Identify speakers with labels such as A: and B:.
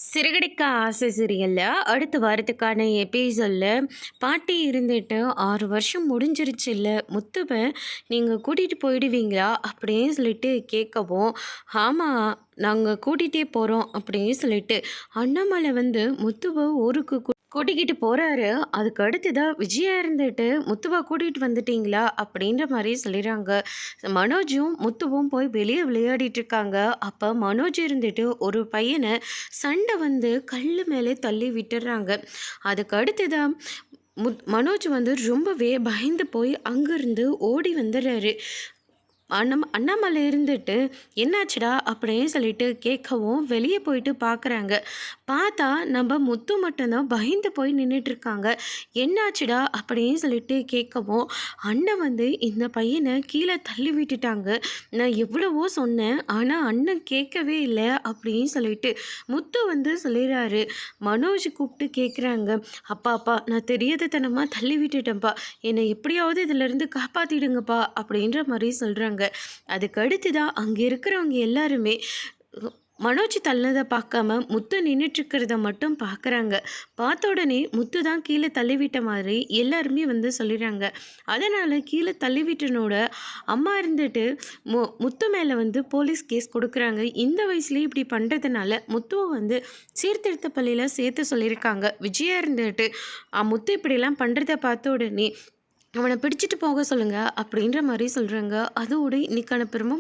A: சிறுகடிக்க ஆசை சீரியல்ல அடுத்த வாரத்துக்கான எபிசோடில் பாட்டி இருந்துட்டு 6 வருஷம் முடிஞ்சிருச்சுல்ல முத்துவை நீங்கள் கூட்டிகிட்டு போயிடுவீங்களா அப்படின்னு சொல்லிட்டு கேட்கவும், ஆமாம் நாங்கள் கூட்டிகிட்டே போகிறோம் அப்படின்னு சொல்லிட்டு அண்ணாமலை வந்து முத்துவை ஊருக்கு கூட்டிக்கிட்டு போகிறாரு. அதுக்கு அடுத்ததாக விஜயா இருந்துட்டு முத்துவா கூட்டிகிட்டு வந்துட்டீங்களா அப்படின்ற மாதிரி சொல்லிடுறாங்க. மனோஜும் முத்துவும் போய் வெளியே விளையாடிட்டு இருக்காங்க. அப்போ மனோஜ் இருந்துட்டு ஒரு பையனை சண்டை வந்து கல் மேலே தள்ளி விட்டுடுறாங்க. அதுக்கு அடுத்ததாக மனோஜ் வந்து ரொம்பவே பயந்து போய் அங்கேருந்து ஓடி வந்துடுறாரு. அண்ணாமலை இருந்துட்டு என்னாச்சுடா அப்படின்னு சொல்லிட்டு கேட்கவும் வெளியே போயிட்டு பார்க்குறாங்க. பார்த்தா நம்ம முத்து மட்டும்தான் பயந்து போய் நின்றுட்டுருக்காங்க. என்னாச்சுடா அப்படின்னு சொல்லிட்டு கேட்கவும், அண்ணன் வந்து இந்த பையனை கீழே தள்ளி விட்டுட்டாங்க. நான் எவ்வளவோ சொன்னேன், ஆனால் அண்ணன் கேட்கவே இல்லை அப்படின்னு சொல்லிட்டு முத்து வந்து சொல்லிடுறாரு. மனோஜ் கூப்பிட்டு கேட்குறாங்க, அப்பா நான் தெரியாதனமாக தள்ளி விட்டுட்டேன்ப்பா, என்னை எப்படியாவது இதிலேருந்து காப்பாற்றிடுங்கப்பா அப்படின்ற மாதிரி சொல்கிறாங்க. அதுக்கு அடுத்து தான் அங்கே இருக்கிறவங்க எல்லாருமே மனோஜ் தள்ளினதை பார்க்காம முத்து நின்றுட்டுருக்கிறத மட்டும் பார்க்குறாங்க. பார்த்த உடனே முத்து தான் கீழே தள்ளிவிட்ட மாதிரி எல்லாருமே வந்து சொல்லிடுறாங்க. அதனால் கீழே தள்ளிவிட்டனோட அம்மா இருந்துட்டு முத்து மேலே வந்து போலீஸ் கேஸ் கொடுக்குறாங்க. இந்த வயசுலேயே இப்படி பண்ணுறதுனால முத்துவை வந்து சீர்திருத்த பள்ளியில் சேர்த்து சொல்லியிருக்காங்க. விஜயா இருந்துட்டு முத்து இப்படிலாம் பண்ணுறத பார்த்த உடனே அவனை பிடிச்சிட்டு போக சொல்லுங்கள் அப்படின்ற மாதிரி சொல்கிறாங்க. அதோடு இன்றைக்கான பெருமை